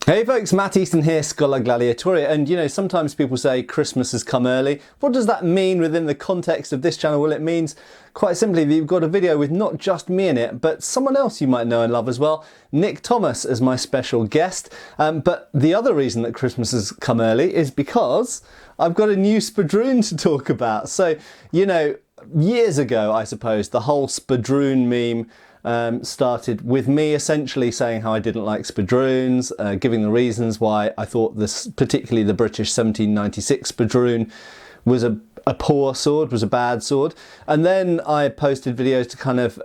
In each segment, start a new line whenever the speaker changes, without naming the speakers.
Hey folks, Matt Easton here, scholagladiatoria, and you know, sometimes people say Christmas has come early. What does that mean within the context of this channel? Well, it means quite simply that you've got a video with not just me in it, but someone else you might know and love as well, Nick Thomas as my special guest. But the other reason that Christmas has come early is because I've got a new Spadroon to talk about. So, you know, years ago, I suppose, the whole Spadroon meme started with me essentially saying how I didn't like Spadroons, giving the reasons why I thought this, particularly the British 1796 Spadroon, was a poor sword, was a bad sword. And then I posted videos to kind of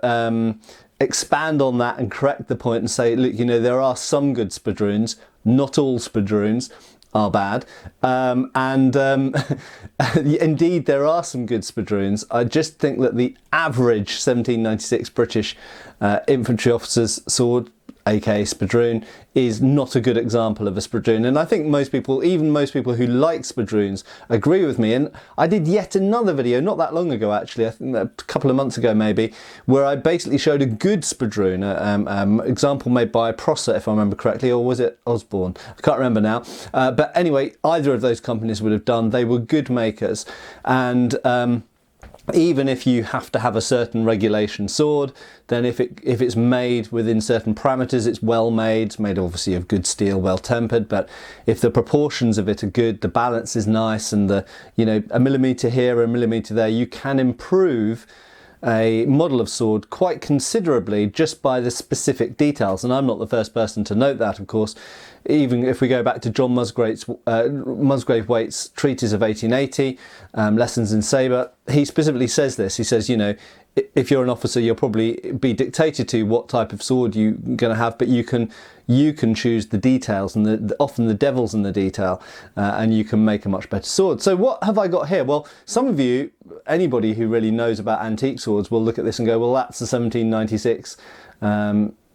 expand on that and correct the point and say, look, you know, there are some good Spadroons, not all Spadroons are bad, indeed there are some good Spadroons. I just think that the average 1796 British infantry officer's sword, aka Spadroon, is not a good example of a Spadroon, and I think most people, even most people who like Spadroons, agree with me. And I did yet another video not that long ago, actually, I think a couple of months ago maybe, where I basically showed a good Spadroon, example made by Prosser, if I remember correctly, or was it Osborne? I can't remember now, but anyway, either of those companies would have done. They were good makers, and even if you have to have a certain regulation sword, then if it's made within certain parameters, it's well made. It's made obviously of good steel, well tempered. But if the proportions of it are good, the balance is nice, and the, you know, a millimeter here, a millimeter there, you can improve a model of sword quite considerably just by the specific details. And I'm not the first person to note that, of course. Even if we go back to John Musgrave Waite's treatise of 1880, Lessons in Sabre, he specifically says this. He says, you know, if you're an officer, you'll probably be dictated to what type of sword you're going to have, but you can choose the details, and often the devil's in the detail, and you can make a much better sword. So what have I got here? Well, some of you, anybody who really knows about antique swords, will look at this and go, well, that's the 1796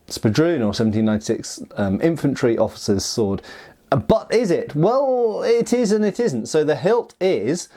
Spadroon or 1796 infantry officer's sword. But is it? Well, it is and it isn't. So the hilt is,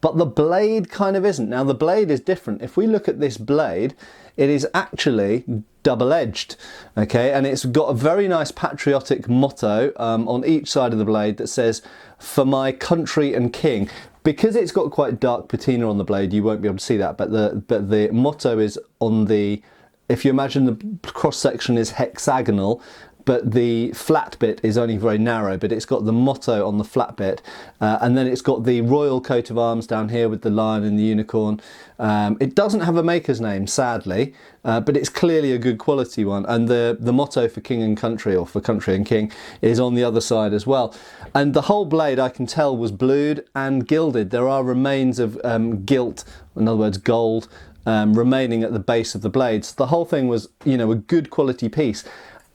but the blade kind of isn't. Now the blade is different. If we look at this blade, it is actually double-edged, okay, and it's got a very nice patriotic motto on each side of the blade that says, "For my country and king." Because it's got quite dark patina on the blade, you won't be able to see that, but the motto is on the, if you imagine the cross section is hexagonal, but the flat bit is only very narrow, but it's got the motto on the flat bit, and then it's got the royal coat of arms down here with the lion and the unicorn. It doesn't have a maker's name, sadly, but it's clearly a good quality one, and the motto for king and country, or for country and king, is on the other side as well. And the whole blade, I can tell, was blued and gilded. There are remains of gilt, in other words gold, remaining at the base of the blades. The whole thing was, you know, a good quality piece.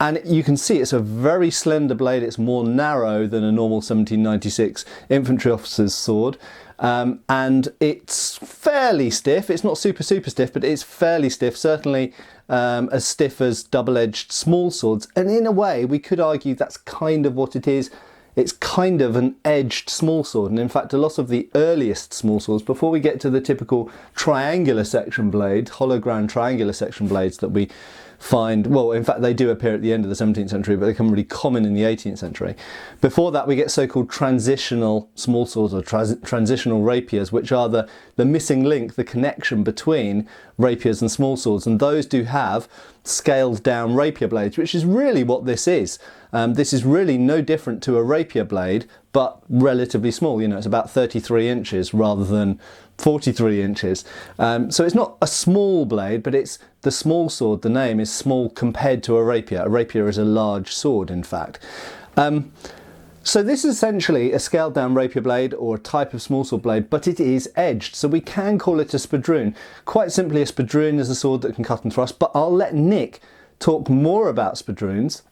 And you can see it's a very slender blade. It's more narrow than a normal 1796 infantry officer's sword. And it's fairly stiff. It's not super stiff, but it's fairly stiff, certainly as stiff as double-edged small swords. And in a way, we could argue that's kind of what it is. It's kind of an edged small sword. And in fact, a lot of the earliest small swords, before we get to the typical triangular section blade, hologram triangular section blades that we find, well, in fact, they do appear at the end of the 17th century, but they become really common in the 18th century. Before that, we get so-called transitional small swords, or transitional rapiers, which are the missing link, the connection between rapiers and small swords. And those do have scaled down rapier blades, which is really what this is. This is really no different to a rapier blade, but relatively small. You know, it's about 33 inches rather than 43 inches. So it's not a small blade, but it's the small sword. The name is small compared to a rapier. A rapier is a large sword, in fact. So this is essentially a scaled down rapier blade, or a type of small sword blade, but it is edged. So we can call it a Spadroon. Quite simply, a Spadroon is a sword that can cut and thrust, but I'll let Nick talk more about Spadroons.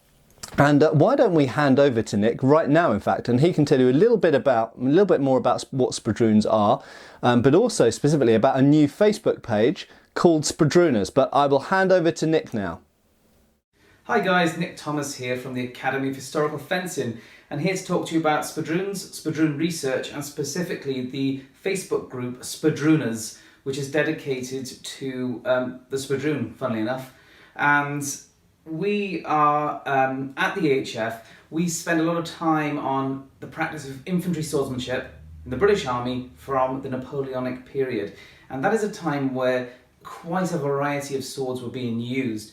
And why don't we hand over to Nick right now, in fact, and he can tell you a little bit more about what Spadroons are, but also specifically about a new Facebook page called Spadrooners. But I will hand over to Nick now.
Hi guys, Nick Thomas here from the Academy of Historical Fencing, and here to talk to you about Spadroons, Spadroon research, and specifically the Facebook group Spadrooners, which is dedicated to the Spadroon, funnily enough. And we are at the AHF. We spend a lot of time on the practice of infantry swordsmanship in the British Army from the Napoleonic period. And that is a time where quite a variety of swords were being used,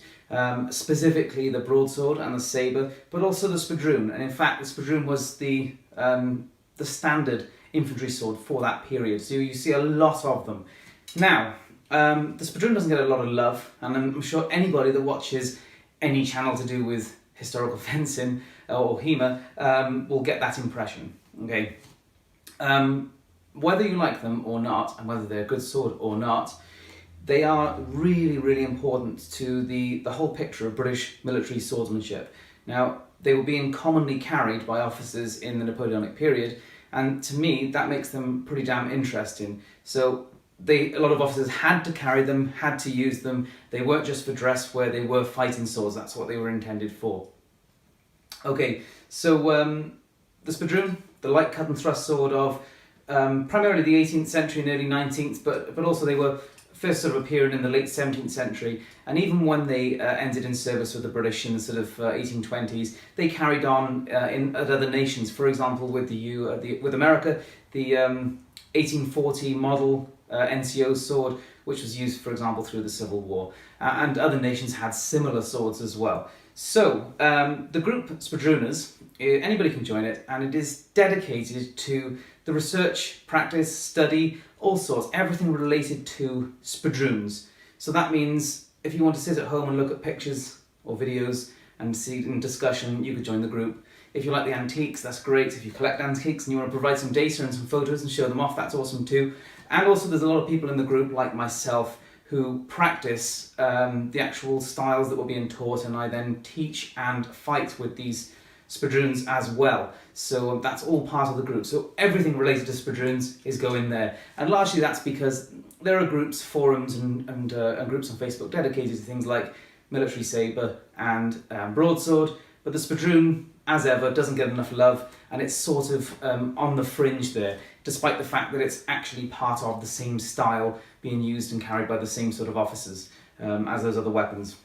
specifically the broadsword and the sabre, but also the spadroon. And in fact, the spadroon was the standard infantry sword for that period. So you see a lot of them. Now, the spadroon doesn't get a lot of love, and I'm sure anybody that watches any channel to do with historical fencing or HEMA will get that impression. Okay, whether you like them or not, and whether they're a good sword or not, they are really, really important to the whole picture of British military swordsmanship. Now, they were being commonly carried by officers in the Napoleonic period, and to me, that makes them pretty damn interesting. So a lot of officers had to carry them, had to use them. They weren't just for dress wear, they were fighting swords. That's what they were intended for. Okay, so the spadroon, the light cut and thrust sword of primarily the 18th century and early 19th, but also they were first sort of appearing in the late 17th century, and even when they ended in service with the British in the sort of 1820s, they carried on at other nations. For example, with with America, the 1840 model NCO sword, which was used, for example, through the Civil War, and other nations had similar swords as well. So the group Spadrooners, anybody can join it, and it is dedicated to the research, practice, study, all sorts, everything related to spadroons. So that means if you want to sit at home and look at pictures or videos and see in discussion, you could join the group. If you like the antiques, that's great. If you collect antiques and you want to provide some data and some photos and show them off, that's awesome too. And also there's a lot of people in the group, like myself, who practice the actual styles that were being taught, and I then teach and fight with these spadroons as well. So that's all part of the group. So everything related to spadroons is going there. And largely that's because there are groups, forums and groups on Facebook dedicated to things like military sabre and broadsword, but the spadroon, as ever, doesn't get enough love, and it's sort of on the fringe there, despite the fact that it's actually part of the same style being used and carried by the same sort of officers as those other weapons.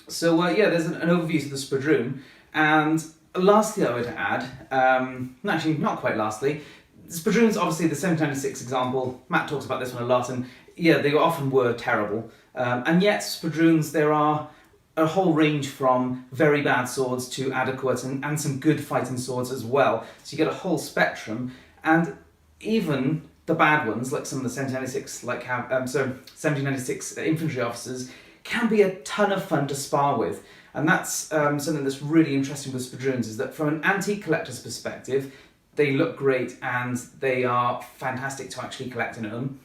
So yeah, there's an overview of the spadroon. And lastly, I would add, actually not quite lastly, the spadroons, obviously the 1796 example, Matt talks about this one a lot, and yeah, they often were terrible. And yet, spadroons, there are a whole range from very bad swords to adequate and some good fighting swords as well. So you get a whole spectrum, and even the bad ones, like some of the 1796 infantry officers, can be a ton of fun to spar with. And that's something that's really interesting with spadroons, is that from an antique collector's perspective, they look great and they are fantastic to actually collect and own.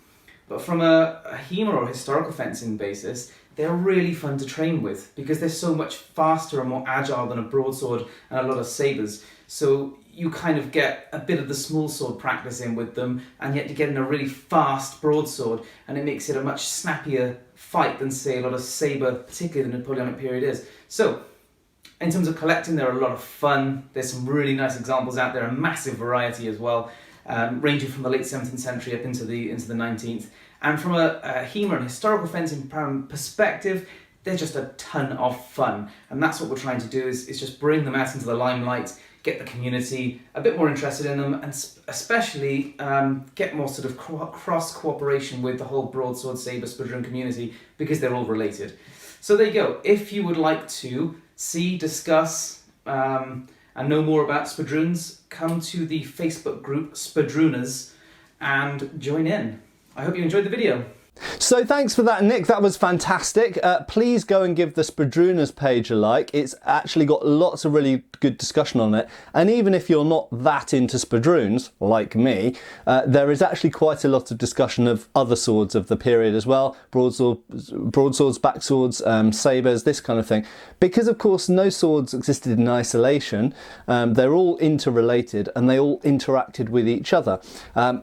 But from a HEMA or historical fencing basis, they're really fun to train with because they're so much faster and more agile than a broadsword and a lot of sabres. So you kind of get a bit of the small sword practice in with them, and yet you get in a really fast broadsword, and it makes it a much snappier fight than, say, a lot of sabre, particularly the Napoleonic period is. So, in terms of collecting, they're a lot of fun. There's some really nice examples out there, a massive variety as well, ranging from the late 17th century up into the 19th. And from a HEMA and historical fencing perspective, they're just a ton of fun. And that's what we're trying to do, is just bring them out into the limelight, get the community a bit more interested in them, and especially get more sort of cross-cooperation with the whole broadsword, sabre, spadroon community, because they're all related. So there you go. If you would like to see, discuss, and know more about spadroons, come to the Facebook group Spadrooners and join in. I hope you enjoyed the video.
So thanks for that, Nick. That was fantastic. Please go and give the Spadrooners page a like. It's actually got lots of really good discussion on it. And even if you're not that into spadroons, like me, there is actually quite a lot of discussion of other swords of the period as well. Broadswords, backswords, sabres, this kind of thing. Because, of course, no swords existed in isolation. They're all interrelated and they all interacted with each other.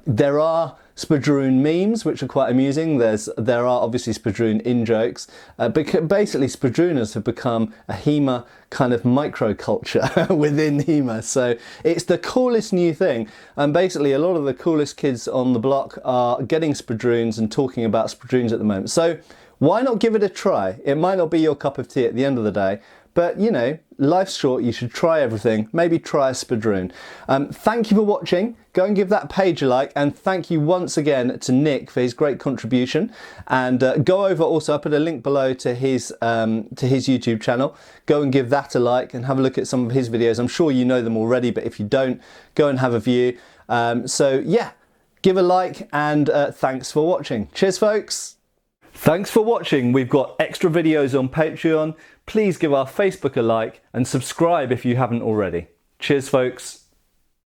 There are Spadroon memes, which are quite amusing. There are obviously Spadroon in-jokes. Basically, Spadrooners have become a HEMA kind of microculture within HEMA. So it's the coolest new thing. And basically, a lot of the coolest kids on the block are getting Spadroons and talking about Spadroons at the moment. So why not give it a try? It might not be your cup of tea at the end of the day, but you know, life's short, you should try everything. Maybe try a Spadroon. Thank you for watching. Go and give that page a like, and thank you once again to Nick for his great contribution. And go over also, I put a link below to his YouTube channel. Go and give that a like and have a look at some of his videos. I'm sure you know them already, but if you don't, go and have a view. So yeah, give a like, and thanks for watching. Cheers, folks. Thanks for watching. We've got extra videos on Patreon. Please give our Facebook a like and subscribe if you haven't already. Cheers, folks.